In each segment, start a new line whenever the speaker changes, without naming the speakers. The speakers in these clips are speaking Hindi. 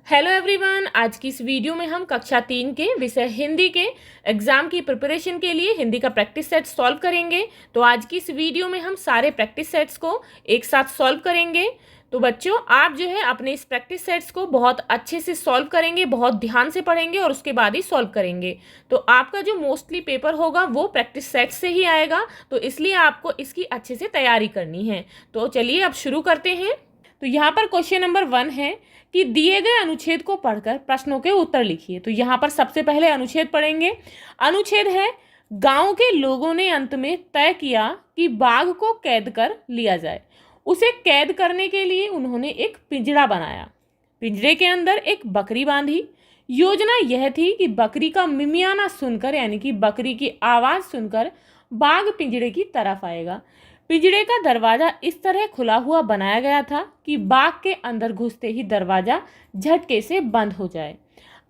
हेलो एवरीवन, आज की इस वीडियो में हम कक्षा 3 के विषय हिंदी के एग्जाम की प्रिपरेशन के लिए हिंदी का प्रैक्टिस सेट सॉल्व करेंगे। तो आज की इस वीडियो में हम सारे प्रैक्टिस सेट्स को एक साथ सॉल्व करेंगे। तो बच्चों, आप जो है अपने इस प्रैक्टिस सेट्स को बहुत अच्छे से सॉल्व करेंगे, बहुत ध्यान से पढ़ेंगे और उसके बाद ही सॉल्व करेंगे। तो आपका जो मोस्टली पेपर होगा वो प्रैक्टिस सेट से ही आएगा, तो इसलिए आपको इसकी अच्छे से तैयारी करनी है। तो चलिए अब शुरू करते हैं। तो यहाँ पर क्वेश्चन नंबर 1 है कि दिए गए अनुच्छेद को पढ़कर प्रश्नों के उत्तर लिखिए। तो यहाँ पर सबसे पहले अनुच्छेद पढ़ेंगे। अनुच्छेद है, गांव के लोगों ने अंत में तय किया कि बाघ को कैद कर लिया जाए। उसे कैद करने के लिए उन्होंने एक पिंजरा बनाया। पिंजरे के अंदर एक बकरी बांधी। योजना यह थी कि बकरी का मिमियाना सुनकर, यानी कि बकरी की आवाज़ सुनकर बाघ पिंजरे की तरफ आएगा। पिंजरे का दरवाजा इस तरह खुला हुआ बनाया गया था कि बाघ के अंदर घुसते ही दरवाजा झटके से बंद हो जाए।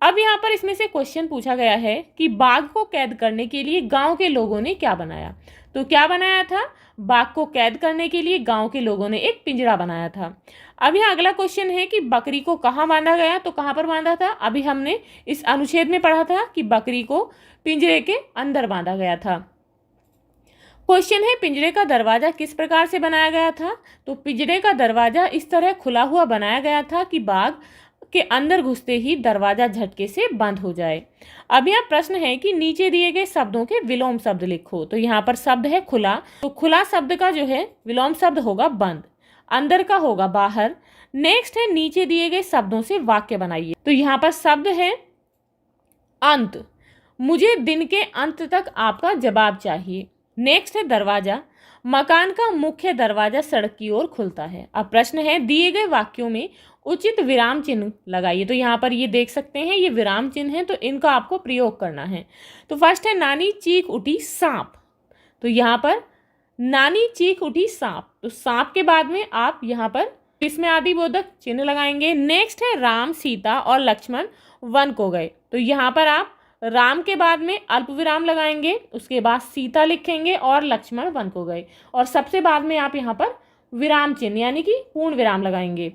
अब यहाँ पर इसमें से क्वेश्चन पूछा गया है कि बाघ को कैद करने के लिए गांव के लोगों ने क्या बनाया। तो क्या बनाया था? बाघ को कैद करने के लिए गांव के लोगों ने एक पिंजरा बनाया था। अब यहाँ अगला क्वेश्चन है कि बकरी को कहाँ बांधा गया। तो कहाँ पर बांधा था? अभी हमने इस अनुच्छेद में पढ़ा था कि बकरी को पिंजरे के अंदर बांधा गया था। क्वेश्चन है, पिंजरे का दरवाजा किस प्रकार से बनाया गया था। तो पिंजरे का दरवाजा इस तरह खुला हुआ बनाया गया था कि बाघ के अंदर घुसते ही दरवाजा झटके से बंद हो जाए। अब यहाँ प्रश्न है कि नीचे दिए गए शब्दों के विलोम शब्द लिखो। तो यहाँ पर शब्द है खुला, तो खुला शब्द का जो है विलोम शब्द होगा बंद, अंदर का होगा बाहर। नेक्स्ट है, नीचे दिए गए शब्दों से वाक्य बनाइए। तो यहाँ पर शब्द है अंत, मुझे दिन के अंत तक आपका जवाब चाहिए। नेक्स्ट है दरवाजा, मकान का मुख्य दरवाजा सड़क की ओर खुलता है। अब प्रश्न है, दिए गए वाक्यों में उचित विराम चिन्ह लगाइए। तो यहाँ पर ये देख सकते हैं, ये विराम चिन्ह है, तो इनका आपको प्रयोग करना है। तो फर्स्ट है, नानी चीख उठी सांप। तो यहाँ पर नानी चीख उठी सांप, तो सांप के बाद में आप यहाँ पर इसमें आदिबोधक चिन्ह लगाएंगे। नेक्स्ट है, राम सीता और लक्ष्मण वन को गए। तो यहाँ पर आप राम के बाद में अल्प विराम लगाएंगे, उसके बाद सीता लिखेंगे और लक्ष्मण वन को गए, और सबसे बाद में आप यहाँ पर विराम चिन्ह यानी कि पूर्ण विराम लगाएंगे।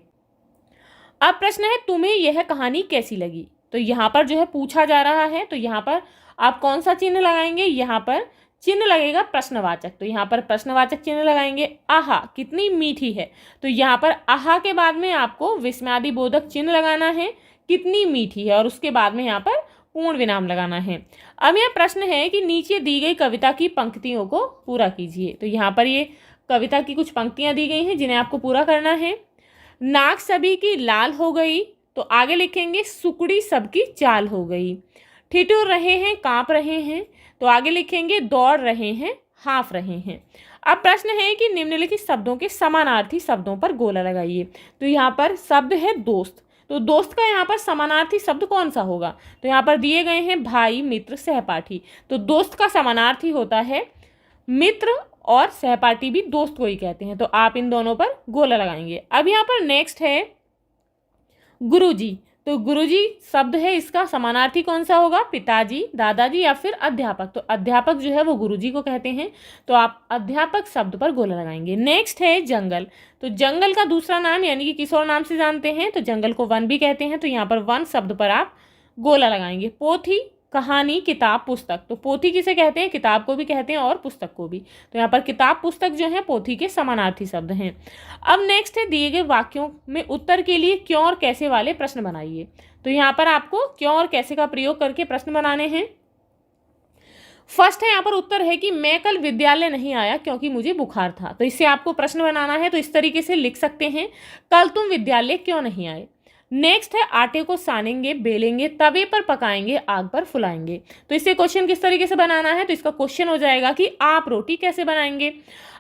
अब प्रश्न है, तुम्हें यह कहानी कैसी लगी। तो यहाँ पर जो है पूछा जा रहा है, तो यहाँ पर आप कौन सा चिन्ह लगाएंगे? यहाँ पर चिन्ह लगेगा प्रश्नवाचक। तो यहाँ पर प्रश्नवाचक चिन्ह लगाएंगे। आहा कितनी मीठी है। तो यहाँ पर आहा के बाद में आपको विस्मयादिबोधक चिन्ह लगाना है, कितनी मीठी है, और उसके बाद में यहाँ पर पूर्ण विराम लगाना है। अब यह प्रश्न है कि नीचे दी गई कविता की पंक्तियों को पूरा कीजिए। तो यहाँ पर ये कविता की कुछ पंक्तियां दी गई हैं जिन्हें आपको पूरा करना है। नाक सभी की लाल हो गई, तो आगे लिखेंगे सुकड़ी सबकी चाल हो गई। ठिठुर रहे हैं, कांप रहे हैं, तो आगे लिखेंगे दौड़ रहे हैं, हाँफ रहे हैं। अब प्रश्न है कि निम्नलिखित शब्दों के समानार्थी शब्दों पर गोला लगाइए। तो यहाँ पर शब्द है दोस्त, तो दोस्त का यहाँ पर समानार्थी शब्द कौन सा होगा। तो यहाँ पर दिए गए हैं भाई, मित्र, सहपाठी। तो दोस्त का समानार्थी होता है मित्र, और सहपाठी भी दोस्त को ही कहते हैं। तो आप इन दोनों पर गोला लगाएंगे। अब यहाँ पर नेक्स्ट है गुरुजी। तो गुरुजी शब्द है, इसका समानार्थी कौन सा होगा? पिताजी, दादाजी या फिर अध्यापक। तो अध्यापक जो है वो गुरुजी को कहते हैं, तो आप अध्यापक शब्द पर गोला लगाएंगे। नेक्स्ट है जंगल। तो जंगल का दूसरा नाम यानी कि किस और नाम से जानते हैं? तो जंगल को वन भी कहते हैं, तो यहाँ पर वन शब्द पर आप गोला लगाएंगे। पोथी, कहानी, किताब, पुस्तक। तो पोथी किसे कहते हैं? किताब को भी कहते हैं और पुस्तक को भी। तो यहाँ पर किताब, पुस्तक जो है पोथी के समानार्थी शब्द हैं। अब नेक्स्ट है, दिए गए वाक्यों में उत्तर के लिए क्यों और कैसे वाले प्रश्न बनाइए। तो यहाँ पर आपको क्यों और कैसे का प्रयोग करके प्रश्न बनाने हैं। फर्स्ट है, यहाँ पर उत्तर है कि मैं कल विद्यालय नहीं आया क्योंकि मुझे बुखार था। तो इससे आपको प्रश्न बनाना है, तो इस तरीके से लिख सकते हैं, कल तुम विद्यालय क्यों नहीं आए। नेक्स्ट है, आटे को सानेंगे, बेलेंगे, तवे पर पकाएंगे, आग पर फुलाएंगे। तो इससे क्वेश्चन किस तरीके से बनाना है। तो इसका क्वेश्चन हो जाएगा कि आप रोटी कैसे बनाएंगे।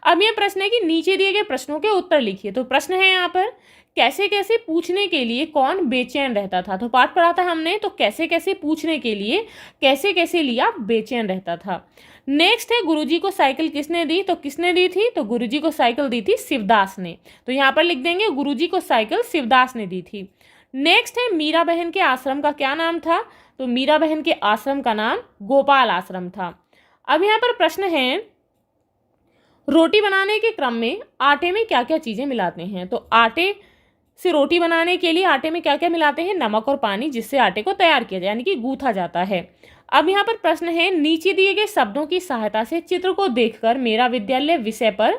अब यह प्रश्न है कि नीचे दिए गए प्रश्नों के उत्तर लिखिए। तो प्रश्न है यहाँ पर, कैसे कैसे पूछने के लिए कौन बेचैन रहता था। तो पाठ पढ़ा था हमने, तो कैसे कैसे पूछने के लिए कैसे कैसे लिया बेचैन रहता था। नेक्स्ट है, गुरुजी को साइकिल किसने दी। तो किसने दी थी? तो गुरुजी को साइकिल दी थी शिवदास ने। तो यहाँ पर लिख देंगे गुरुजी को साइकिल शिवदास ने दी थी। नेक्स्ट है, मीरा बहन के आश्रम का क्या नाम था। तो मीरा बहन के आश्रम का नाम गोपाल आश्रम था। अब यहाँ पर प्रश्न है, रोटी बनाने के क्रम में आटे में क्या क्या चीज़ें मिलाते हैं। तो आटे से रोटी बनाने के लिए आटे में क्या क्या मिलाते हैं? नमक और पानी, जिससे आटे को तैयार किया जाए यानी कि गूंथा जाता है। अब यहाँ पर प्रश्न है, नीचे दिए गए शब्दों की सहायता से चित्र को देखकर मेरा विद्यालय विषय पर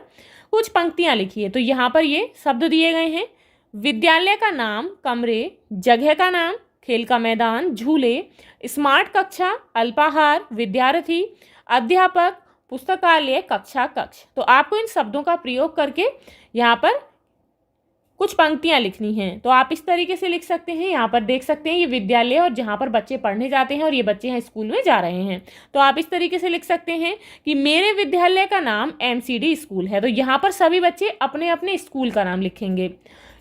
कुछ पंक्तियां लिखिए। तो यहाँ पर ये शब्द दिए गए हैं, विद्यालय का नाम, कमरे, जगह का नाम, खेल का मैदान, झूले, स्मार्ट कक्षा, अल्पाहार, विद्यार्थी, अध्यापक, पुस्तकालय, कक्षा, कक्ष। तो आपको इन शब्दों का प्रयोग करके यहाँ पर कुछ पंक्तियां लिखनी हैं। तो आप इस तरीके से लिख सकते हैं। यहाँ पर देख सकते हैं ये विद्यालय और जहाँ पर बच्चे पढ़ने जाते हैं और ये बच्चे यहाँ स्कूल में जा रहे हैं। तो आप इस तरीके से लिख सकते हैं कि मेरे विद्यालय का नाम MCD स्कूल है। तो यहाँ पर सभी बच्चे अपने अपने स्कूल का नाम लिखेंगे।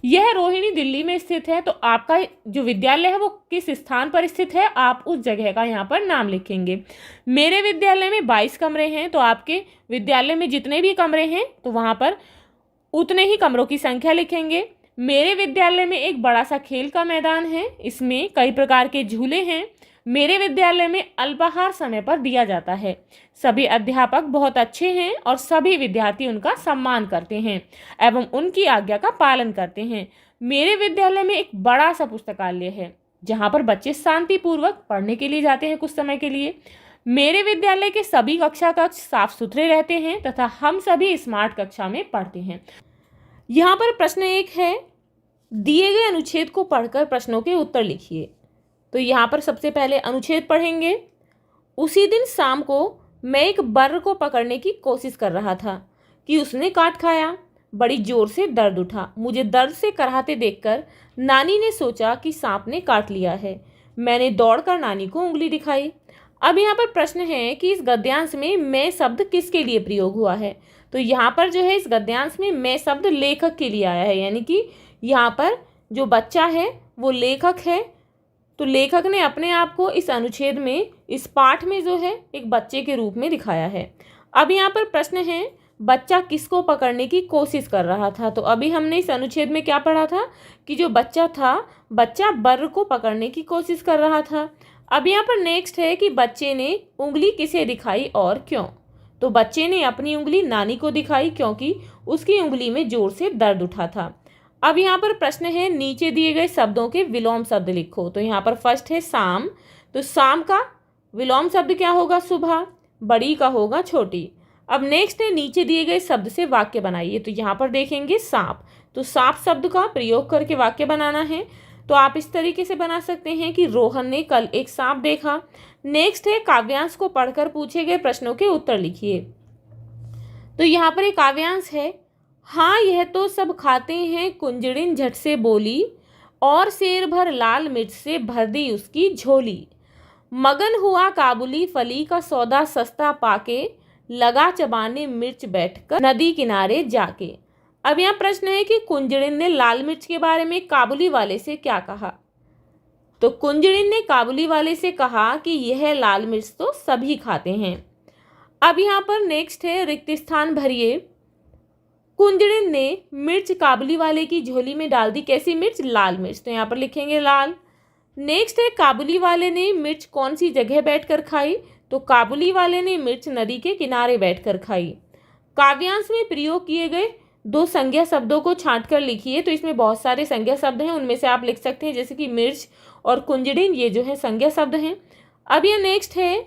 यह रोहिणी दिल्ली में स्थित है। तो आपका जो विद्यालय है वो किस स्थान पर स्थित है, आप उस जगह का यहाँ पर नाम लिखेंगे। मेरे विद्यालय में 22 कमरे हैं। तो आपके विद्यालय में जितने भी कमरे हैं तो वहाँ पर उतने ही कमरों की संख्या लिखेंगे। मेरे विद्यालय में एक बड़ा सा खेल का मैदान है, इसमें कई प्रकार के झूले हैं। मेरे विद्यालय में अल्पाहार समय पर दिया जाता है। सभी अध्यापक बहुत अच्छे हैं और सभी विद्यार्थी उनका सम्मान करते हैं एवं उनकी आज्ञा का पालन करते हैं। मेरे विद्यालय में एक बड़ा सा पुस्तकालय है जहाँ पर बच्चे शांतिपूर्वक पढ़ने के लिए जाते हैं कुछ समय के लिए। मेरे विद्यालय के सभी कक्षा कक्ष साफ सुथरे रहते हैं तथा हम सभी स्मार्ट कक्षा में पढ़ते हैं। यहाँ पर प्रश्न 1 है, दिए गए अनुच्छेद को पढ़कर प्रश्नों के उत्तर लिखिए। तो यहाँ पर सबसे पहले अनुच्छेद पढ़ेंगे। उसी दिन शाम को मैं एक बर्र को पकड़ने की कोशिश कर रहा था कि उसने काट खाया। बड़ी जोर से दर्द उठा। मुझे दर्द से कराहते देखकर नानी ने सोचा कि सांप ने काट लिया है। मैंने दौड़कर नानी को उंगली दिखाई। अब यहाँ पर प्रश्न है कि इस गद्यांश में मैं शब्द किसके लिए प्रयोग हुआ है। तो यहाँ पर जो है इस गद्यांश में मैं शब्द लेखक के लिए आया है, यानी कि यहाँ पर जो बच्चा है वो लेखक है। तो लेखक ने अपने आप को इस अनुच्छेद में, इस पाठ में जो है एक बच्चे के रूप में दिखाया है। अब यहाँ पर प्रश्न है, बच्चा किसको पकड़ने की कोशिश कर रहा था। तो अभी हमने इस अनुच्छेद में क्या पढ़ा था कि जो बच्चा था, बच्चा बर्र को पकड़ने की कोशिश कर रहा था। अब यहाँ पर नेक्स्ट है कि बच्चे ने उंगली किसे दिखाई और क्यों। तो बच्चे ने अपनी उंगली नानी को दिखाई क्योंकि उसकी उंगली में जोर से दर्द उठा था। अब यहाँ पर प्रश्न है, नीचे दिए गए शब्दों के विलोम शब्द लिखो। तो यहाँ पर फर्स्ट है शाम। तो शाम का विलोम शब्द क्या होगा? सुबह। बड़ी का होगा छोटी। अब नेक्स्ट है, नीचे दिए गए शब्द से वाक्य बनाइए। तो यहाँ पर देखेंगे सांप। तो सांप शब्द का प्रयोग करके वाक्य बनाना है। तो आप इस तरीके से बना सकते हैं कि रोहन ने कल एक सांप देखा। नेक्स्ट है, काव्यांश को पढ़कर पूछे गए प्रश्नों के उत्तर लिखिए। तो यहाँ पर एक काव्यांश है, हाँ यह तो सब खाते हैं, कुंजड़िन झट से बोली, और शेर भर लाल मिर्च से भर दी उसकी झोली। मगन हुआ काबुली फली का सौदा सस्ता पाके, लगा चबाने मिर्च बैठकर नदी किनारे जाके। अब यहाँ प्रश्न है कि कुंजड़िन ने लाल मिर्च के बारे में काबुली वाले से क्या कहा। तो कुंजड़िन ने काबुली वाले से कहा कि यह लाल मिर्च तो सभी खाते हैं। अब यहाँ पर नेक्स्ट है, रिक्त स्थान भरिए। कुंजड़िन ने मिर्च काबुली वाले की झोली में डाल दी। कैसी मिर्च? लाल मिर्च। तो यहाँ पर लिखेंगे लाल। नेक्स्ट है, काबुली वाले ने मिर्च कौन सी जगह बैठकर खाई। तो काबुली वाले ने मिर्च नदी के किनारे बैठकर खाई। काव्यांश में प्रयोग किए गए 2 संज्ञा शब्दों को छांटकर लिखिए। तो इसमें बहुत सारे संज्ञा शब्द हैं, उनमें से आप लिख सकते हैं जैसे कि मिर्च और कुंजड़िन, ये जो है संज्ञा शब्द हैं। अब ये नेक्स्ट है,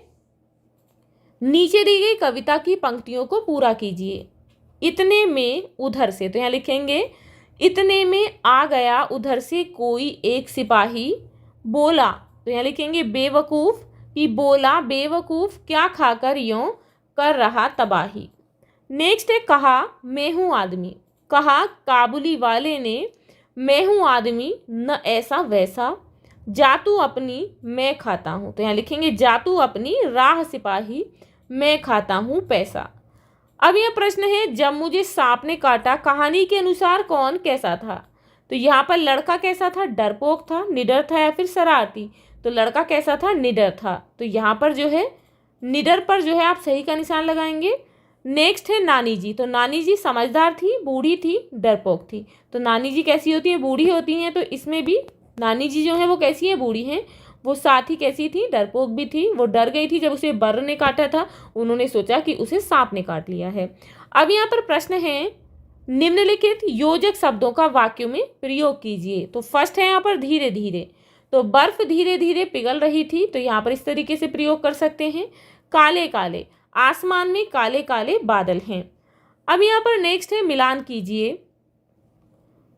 नीचे दी गई कविता की पंक्तियों को पूरा कीजिए। इतने में उधर से, तो यहाँ लिखेंगे इतने में आ गया उधर से कोई एक सिपाही, बोला। तो यहाँ लिखेंगे बेवकूफ़, कि बोला बेवकूफ़ क्या खाकर यूं कर रहा तबाही। नेक्स्ट है, कहा मैं हूँ आदमी। कहा काबुली वाले ने मैं हूँ आदमी, न ऐसा वैसा, जा तू अपनी मैं खाता हूँ। तो यहाँ लिखेंगे जा तू अपनी राह सिपाही, मैं खाता हूँ पैसा। अब यह प्रश्न है, जब मुझे सांप ने काटा कहानी के अनुसार कौन कैसा था। तो यहाँ पर लड़का कैसा था? डरपोक था, निडर था या फिर शरारती। तो लड़का कैसा था? निडर था। तो यहाँ पर जो है निडर पर जो है आप सही का निशान लगाएंगे। नेक्स्ट है नानी जी। तो नानी जी समझदार थी, बूढ़ी थी, डरपोक थी। तो नानी जी कैसी होती है? बूढ़ी होती हैं। तो इसमें भी नानी जी जो है वो कैसी है? बूढ़ी हैं। वो साथ ही कैसी थी? डरपोक भी थी। वो डर गई थी जब उसे बर्र ने काटा था, उन्होंने सोचा कि उसे सांप ने काट लिया है। अब यहाँ पर प्रश्न है, निम्नलिखित योजक शब्दों का वाक्यों में प्रयोग कीजिए। तो फर्स्ट है यहाँ पर धीरे धीरे, तो बर्फ धीरे धीरे पिघल रही थी, तो यहाँ पर इस तरीके से प्रयोग कर सकते हैं। काले काले, आसमान में काले काले बादल हैं। अब यहाँ पर नेक्स्ट है मिलान कीजिए,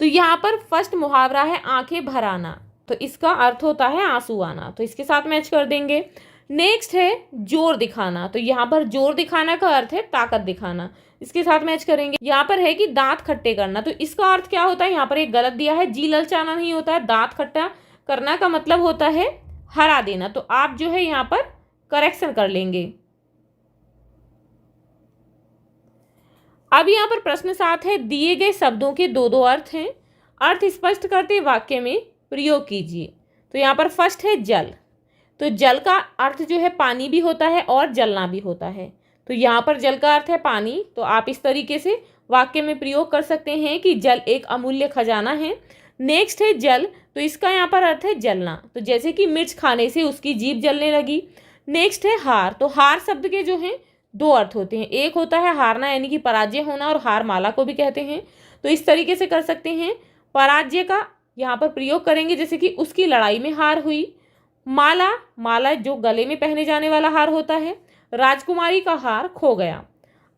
तो यहाँ पर फर्स्ट मुहावरा है आंखें भर आना, तो इसका अर्थ होता है आंसू आना, तो इसके साथ मैच कर देंगे। नेक्स्ट है जोर दिखाना, तो यहाँ पर जोर दिखाना का अर्थ है ताकत दिखाना, इसके साथ मैच करेंगे। यहाँ पर है कि दांत खट्टे करना, तो इसका अर्थ क्या होता है, यहाँ पर एक गलत दिया है, जी ललचाना नहीं होता है, दांत खट्टा करना का मतलब होता है हरा देना, तो आप जो है यहाँ पर करेक्शन कर लेंगे। अब यहाँ पर प्रश्न 7 है, दिए गए शब्दों के दो दो अर्थ हैं, अर्थ स्पष्ट करते वाक्य में प्रयोग कीजिए। तो यहाँ पर फर्स्ट है जल, तो जल का अर्थ जो है पानी भी होता है और जलना भी होता है, तो यहाँ पर जल का अर्थ है पानी, तो आप इस तरीके से वाक्य में प्रयोग कर सकते हैं कि जल एक अमूल्य खजाना है। नेक्स्ट है जल, तो इसका यहाँ पर अर्थ है जलना, तो जैसे कि मिर्च खाने से उसकी जीभ जलने लगी। नेक्स्ट है हार, तो हार शब्द के जो हैं दो अर्थ होते हैं, एक होता है हारना यानी कि पराजय होना, और हार माला को भी कहते हैं, तो इस तरीके से कर सकते हैं। पराजय का यहाँ पर प्रयोग करेंगे जैसे कि उसकी लड़ाई में हार हुई। माला, माला जो गले में पहने जाने वाला हार होता है। राजकुमारी का हार खो गया।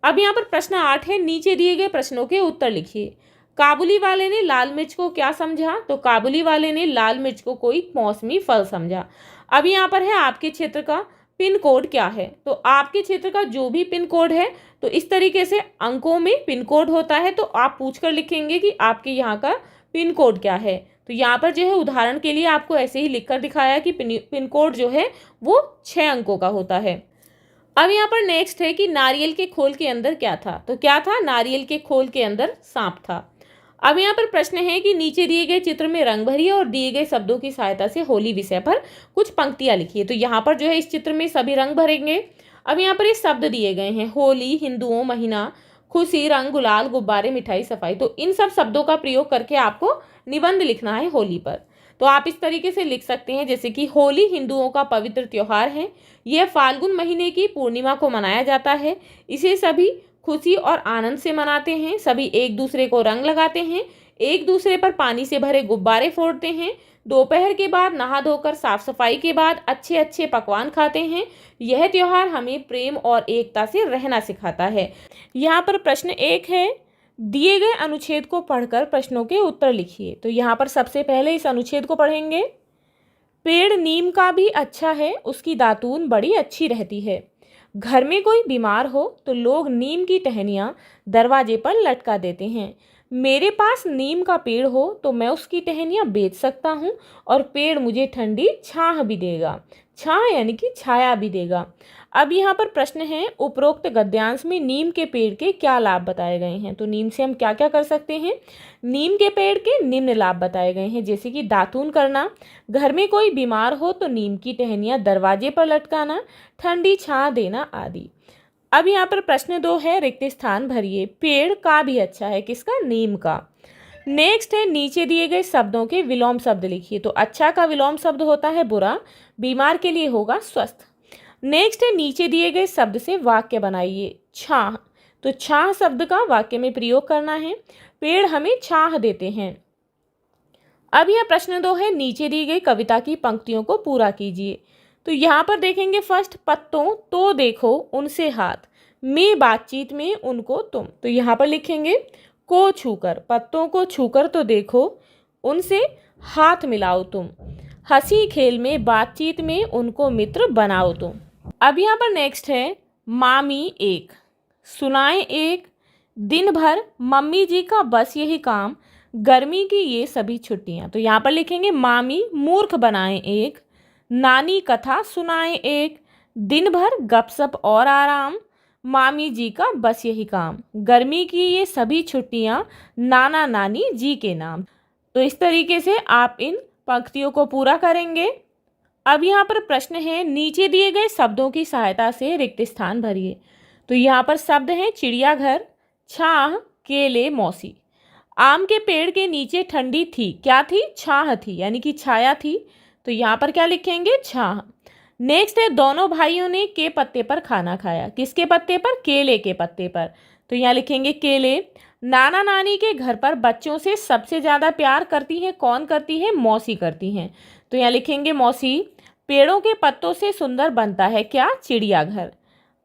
अब यहाँ पर प्रश्न 8 है, नीचे दिए गए प्रश्नों के उत्तर लिखिए। काबुली वाले ने लाल मिर्च को क्या समझा, तो काबुली वाले ने लाल मिर्च को कोई मौसमी फल समझा। अब यहाँ पर है आपके क्षेत्र का पिन कोड क्या है, तो आपके क्षेत्र का जो भी पिन कोड है, तो इस तरीके से अंकों में पिन कोड होता है, तो आप पूछ कर लिखेंगे कि आपके यहाँ का पिन कोड क्या है। तो यहाँ पर जो है उदाहरण के लिए आपको ऐसे ही लिखकर दिखाया कि पिन कोड जो है वो 6 अंकों का होता है। अब यहाँ पर नेक्स्ट है कि नारियल के खोल के अंदर क्या था, तो क्या था, नारियल के खोल के अंदर सांप था। अब यहाँ पर प्रश्न है कि नीचे दिए गए चित्र में रंग भरिए और दिए गए शब्दों की सहायता से होली विषय पर कुछ पंक्तियाँ लिखिए। तो यहाँ पर जो है इस चित्र में सभी रंग भरेंगे। अब यहाँ पर ये शब्द दिए गए हैं, होली, हिंदुओं, महीना, खुशी, रंग, गुलाल, गुब्बारे, मिठाई, सफाई, तो इन सब शब्दों का प्रयोग करके आपको निबंध लिखना है होली पर। तो आप इस तरीके से लिख सकते हैं जैसे कि होली हिंदुओं का पवित्र त्योहार है, यह फाल्गुन महीने की पूर्णिमा को मनाया जाता है, इसे सभी खुशी और आनंद से मनाते हैं, सभी एक दूसरे को रंग लगाते हैं, एक दूसरे पर पानी से भरे गुब्बारे फोड़ते हैं, दोपहर के बाद नहा धोकर साफ सफाई के बाद अच्छे अच्छे पकवान खाते हैं। यह त्योहार हमें प्रेम और एकता से रहना सिखाता है। यहाँ पर प्रश्न 1 है, दिए गए अनुच्छेद को पढ़कर प्रश्नों के उत्तर लिखिए। तो यहाँ पर सबसे पहले इस अनुच्छेद को पढ़ेंगे। पेड़ नीम का भी अच्छा है, उसकी दातून बड़ी अच्छी रहती है। घर में कोई बीमार हो तो लोग नीम की टहनियाँ दरवाजे पर लटका देते हैं। मेरे पास नीम का पेड़ हो तो मैं उसकी टहनियाँ बेच सकता हूँ और पेड़ मुझे ठंडी छाह भी देगा, छाह यानी कि छाया भी देगा। अब यहाँ पर प्रश्न है, उपरोक्त गद्यांश में नीम के पेड़ के क्या लाभ बताए गए हैं। तो नीम से हम क्या क्या कर सकते हैं। नीम के पेड़ के निम्न लाभ बताए गए हैं, जैसे कि दातून करना, घर में कोई बीमार हो तो नीम की टहनियाँ दरवाजे पर लटकाना, ठंडी छां देना आदि। अब यहाँ पर प्रश्न 2 है, रिक्त स्थान भरिए। पेड़ का भी अच्छा है, किसका, नीम का। नेक्स्ट है, नीचे दिए गए शब्दों के विलोम शब्द लिखिए। तो अच्छा का विलोम शब्द होता है बुरा, बीमार के लिए होगा स्वस्थ। नेक्स्ट है, नीचे दिए गए शब्द से वाक्य बनाइए। छाह, तो छाह शब्द का वाक्य में प्रयोग करना है। पेड़ हमें छाह देते हैं। अब यह प्रश्न 2 है, नीचे दी गई कविता की पंक्तियों को पूरा कीजिए। तो यहाँ पर देखेंगे फर्स्ट, पत्तों तो देखो उनसे हाथ, में बातचीत में उनको तुम। तो यहाँ पर लिखेंगे को छूकर, पत्तों को छूकर तो देखो, उनसे हाथ मिलाओ तुम, हंसी खेल में बातचीत में उनको मित्र बनाओ तुम। अब यहाँ पर नेक्स्ट है, मामी एक, सुनाए एक, दिन भर मम्मी जी का बस यही काम, गर्मी की ये सभी छुट्टियाँ। तो यहाँ पर लिखेंगे मामी मूर्ख बनाए एक, नानी कथा सुनाए एक, दिन भर गपशप और आराम, मामी जी का बस यही काम, गर्मी की ये सभी छुट्टियाँ, नाना नानी जी के नाम। तो इस तरीके से आप इन पंक्तियों को पूरा करेंगे। अब यहाँ पर प्रश्न है, नीचे दिए गए शब्दों की सहायता से रिक्त स्थान भरिए। तो यहाँ पर शब्द हैं चिड़ियाघर, छाह, केले, मौसी। आम के पेड़ के नीचे ठंडी थी, क्या थी, छाह थी यानी कि छाया थी। तो यहाँ पर क्या लिखेंगे, छाह। नेक्स्ट है, दोनों भाइयों ने के पत्ते पर खाना खाया, किसके पत्ते पर, केले के पत्ते पर। तो यहाँ लिखेंगे केले। नाना नानी के घर पर बच्चों से सबसे ज़्यादा प्यार करती हैं, कौन करती है? मौसी करती हैं। तो यहाँ लिखेंगे मौसी। पेड़ों के पत्तों से सुंदर बनता है क्या? चिड़ियाघर।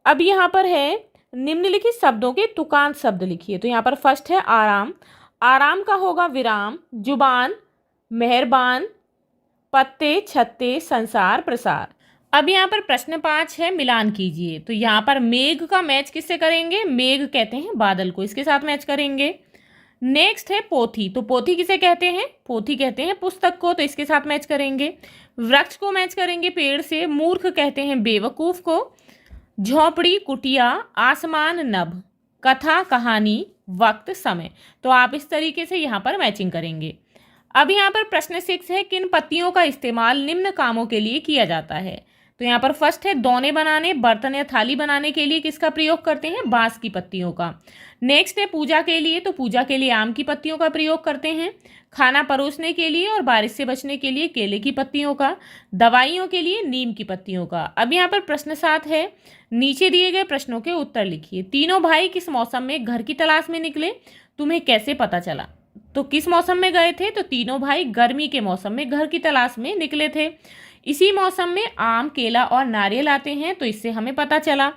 अब यहाँ पर है निम्नलिखित शब्दों के तुकांत शब्द लिखिए। तो यहाँ पर फर्स्ट है आराम। आराम का होगा विराम, जुबान, मेहरबान, पत्ते, छत्ते, संसार, प्रसार। अब यहाँ पर प्रश्न 5 है, मिलान कीजिए। तो यहाँ पर मेघ का मैच किससे करेंगे? मेघ कहते हैं बादल को, इसके साथ मैच करेंगे। नेक्स्ट है पोथी। तो पोथी किसे कहते हैं? पोथी कहते हैं पुस्तक को, तो इसके साथ मैच करेंगे। वृक्ष को मैच करेंगे पेड़ से। मूर्ख कहते हैं बेवकूफ को। झोपड़ी, कुटिया, आसमान, नभ, कथा, कहानी, वक्त, समय। तो आप इस तरीके से यहाँ पर मैचिंग करेंगे। अब यहाँ पर प्रश्न 6 है, किन पत्तियों का इस्तेमाल निम्न कामों के लिए किया जाता है? तो यहाँ पर फर्स्ट है दोने बनाने, बर्तन या थाली बनाने के लिए किसका प्रयोग करते हैं? बांस की पत्तियों का। नेक्स्ट है पूजा के लिए। तो पूजा के लिए आम की पत्तियों का प्रयोग करते हैं। खाना परोसने के लिए और बारिश से बचने के लिए केले की पत्तियों का। दवाइयों के लिए नीम की पत्तियों का। अब यहाँ पर प्रश्न 7 है, नीचे दिए गए प्रश्नों के उत्तर लिखिए। तीनों भाई किस मौसम में घर की तलाश में निकले? तुम्हें कैसे पता चला? तो किस मौसम में गए थे? तो तीनों भाई गर्मी के मौसम में घर की तलाश में निकले थे। इसी मौसम में आम, केला और नारियल आते हैं, तो इससे हमें पता चला।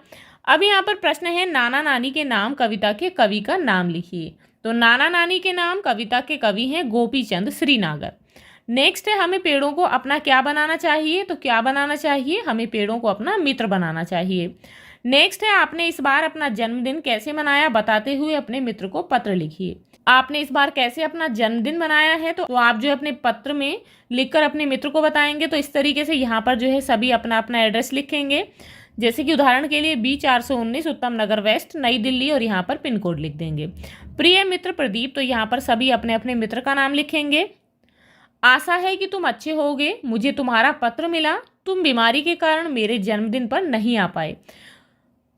अब यहाँ पर प्रश्न है, नाना नानी के नाम कविता के कवि का नाम लिखिए। तो नाना नानी के नाम कविता के कवि हैं गोपीचंद श्रीनागर। नेक्स्ट है, हमें पेड़ों को अपना क्या बनाना चाहिए? तो क्या बनाना चाहिए? हमें पेड़ों को अपना मित्र बनाना चाहिए। नेक्स्ट है, आपने इस बार अपना जन्मदिन कैसे मनाया? बताते हुए अपने मित्र को पत्र लिखिए। आपने इस बार कैसे अपना जन्मदिन मनाया है? तो आप जो है अपने पत्र में लिखकर अपने मित्र को बताएंगे। तो इस तरीके से यहाँ पर जो है सभी अपना अपना एड्रेस लिखेंगे। जैसे कि उदाहरण के लिए B419 उत्तम नगर वेस्ट, नई दिल्ली, और यहाँ पर पिन कोड लिख देंगे। प्रिय मित्र प्रदीप। तो यहाँ पर सभी अपने अपने मित्र का नाम लिखेंगे। आशा है कि तुम अच्छे होगे। मुझे तुम्हारा पत्र मिला। तुम बीमारी के कारण मेरे जन्मदिन पर नहीं आ पाए।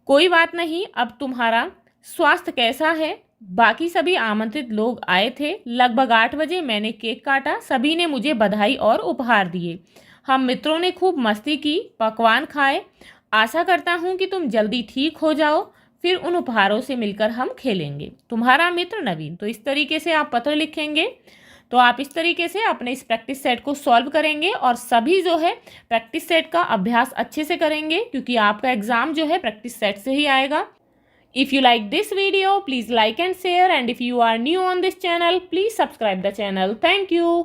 कोई बात नहीं, अब तुम्हारा स्वास्थ्य कैसा है? बाकी सभी आमंत्रित लोग आए थे। लगभग 8 बजे मैंने केक काटा। सभी ने मुझे बधाई और उपहार दिए। हम मित्रों ने खूब मस्ती की, पकवान खाए। आशा करता हूँ कि तुम जल्दी ठीक हो जाओ, फिर उन उपहारों से मिलकर हम खेलेंगे। तुम्हारा मित्र नवीन। तो इस तरीके से आप पत्र लिखेंगे। तो आप इस तरीके से अपने इस प्रैक्टिस सेट को सॉल्व करेंगे और सभी जो है प्रैक्टिस सेट का अभ्यास अच्छे से करेंगे, क्योंकि आपका एग्जाम जो है प्रैक्टिस सेट से ही आएगा। If you like this video, please like and share, and if you are new on this channel, please subscribe the channel. Thank you.